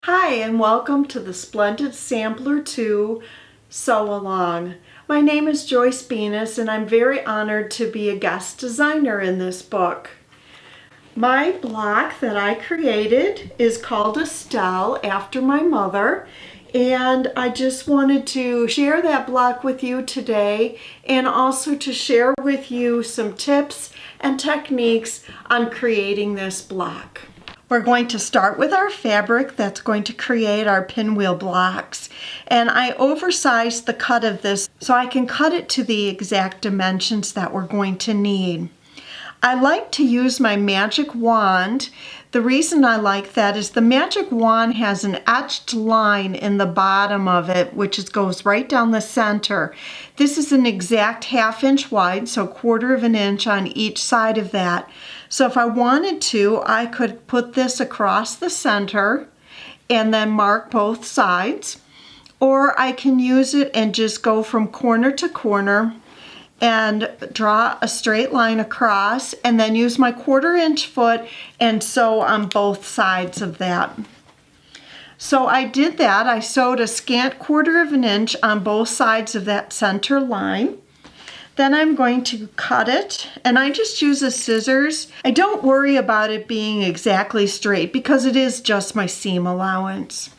Hi, and welcome to the Splendid Sampler 2 Sew Along. My name is Joyce Venus, and I'm very honored to be a guest designer in this book. My block that I created is called Estelle, after my mother, and I just wanted to share that block with you today and also to share with you some tips and techniques on creating this block. We're going to start with our fabric that's going to create our pinwheel blocks. And I oversized the cut of this so I can cut it to the exact dimensions that we're going to need. I like to use my magic wand. The reason I like that is the magic wand has an etched line in the bottom of it, which goes right down the center. This is an exact 1/2 inch wide, so 1/4 inch on each side of that. So if I wanted to, I could put this across the center and then mark both sides, or I can use it and just go from corner to corner and draw a straight line across and then use my 1/4 inch foot and sew on both sides of that. So I did that. I sewed a scant 1/4 inch on both sides of that center line. Then I'm going to cut it, and I just use a scissors. I don't worry about it being exactly straight because it is just my seam allowance.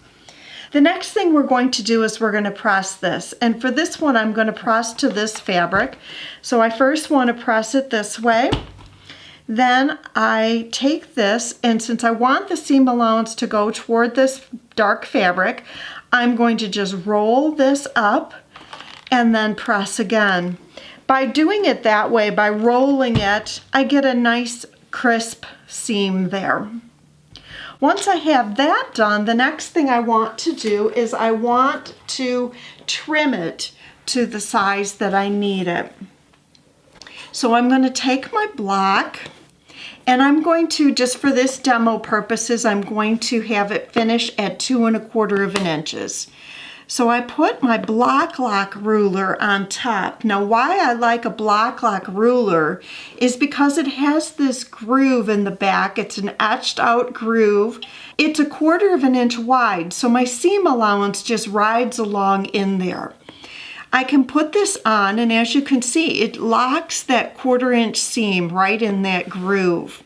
The next thing we're going to do is we're going to press this, and for this one I'm going to press to this fabric. So I first want to press it this way. Then I take this, and since I want the seam allowance to go toward this dark fabric, I'm going to just roll this up and then press again. By doing it that way, by rolling it, I get a nice crisp seam there. Once I have that done, the next thing I want to do is I want to trim it to the size that I need it. So I'm going to take my block, and I'm going to, just for this demo purposes, I'm going to have it finish at 2 1/4 inches. So I put my block lock ruler on top. Now why I like a block lock ruler is because it has this groove in the back. It's an etched out groove. It's a 1/4 inch wide, so my seam allowance just rides along in there. I can put this on, and as you can see, it locks that 1/4 inch seam right in that groove.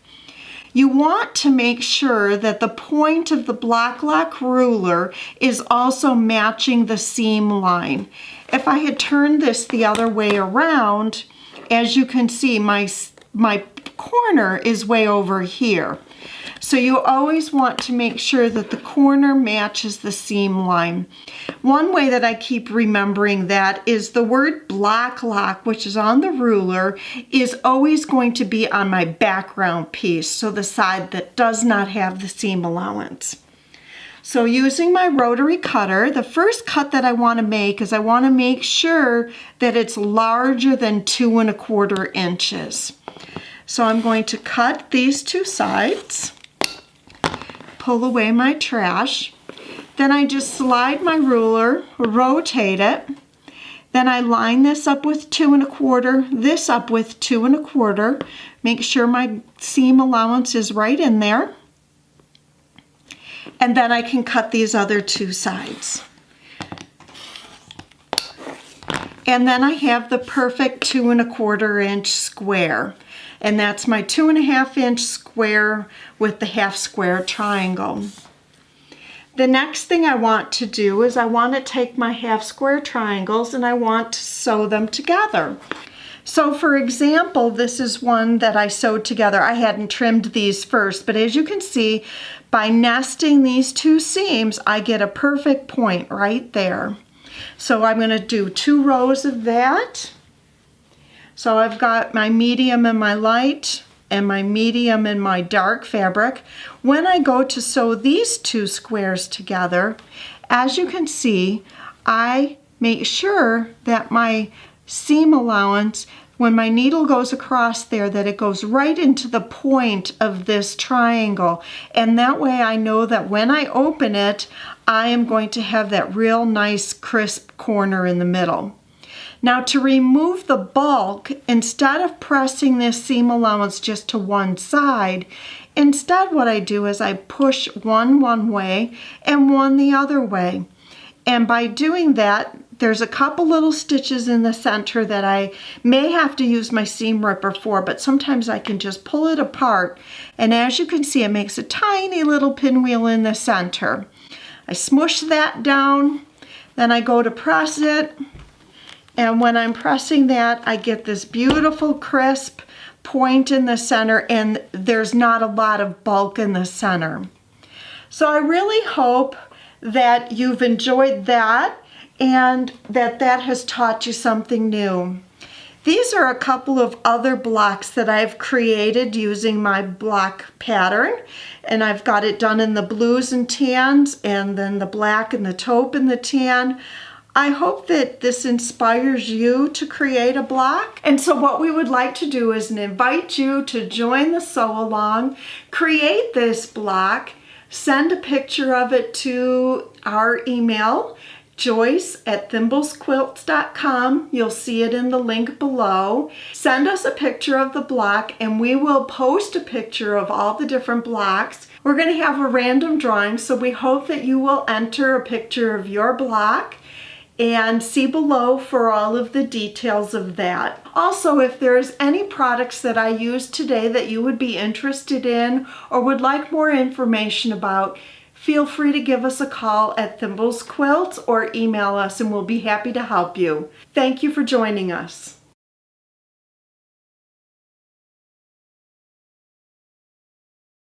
You want to make sure that the point of the block lock ruler is also matching the seam line. If I had turned this the other way around, as you can see, my corner is way over here. So you always want to make sure that the corner matches the seam line. One way that I keep remembering that is the word block lock, which is on the ruler, is always going to be on my background piece, so the side that does not have the seam allowance. So using my rotary cutter, the first cut that I want to make is I want to make sure that it's larger than 2 1/4 inches. So I'm going to cut these two sides, pull away my trash, then I just slide my ruler, rotate it, then I line this up with 2 1/4, this up with 2 1/4, make sure my seam allowance is right in there, and then I can cut these other two sides. And then I have the perfect 2 1/4 inch square. And that's my 2 1/2 inch square with the half square triangle. The next thing I want to do is I want to take my half square triangles and I want to sew them together. So for example, this is one that I sewed together. I hadn't trimmed these first, but as you can see, by nesting these two seams, I get a perfect point right there. So I'm going to do 2 rows of that. So I've got my medium and my light, and my medium and my dark fabric. When I go to sew these two squares together, as you can see, I make sure that my seam allowance, when my needle goes across there, that it goes right into the point of this triangle. And that way I know that when I open it, I am going to have that real nice crisp corner in the middle. Now to remove the bulk, instead of pressing this seam allowance just to one side, instead what I do is I push one way and one the other way. And by doing that, there's a couple little stitches in the center that I may have to use my seam ripper for, but sometimes I can just pull it apart. And as you can see, it makes a tiny little pinwheel in the center. I smush that down, then I go to press it. And when I'm pressing that, I get this beautiful crisp point in the center, and there's not a lot of bulk in the center. So I really hope that you've enjoyed that and that has taught you something new. These are a couple of other blocks that I've created using my block pattern, and I've got it done in the blues and tans, and then the black and the taupe and the tan. I hope that this inspires you to create a block. And so what we would like to do is invite you to join the sew along, create this block, send a picture of it to our email, Joyce@thimblesquilts.com. You'll see it in the link below. Send us a picture of the block and we will post a picture of all the different blocks. We're going to have a random drawing, so we hope that you will enter a picture of your block and see below for all of the details of that. Also, if there's any products that I used today that you would be interested in or would like more information about, feel free to give us a call at Thimbles Quilts or email us and we'll be happy to help you. Thank you for joining us.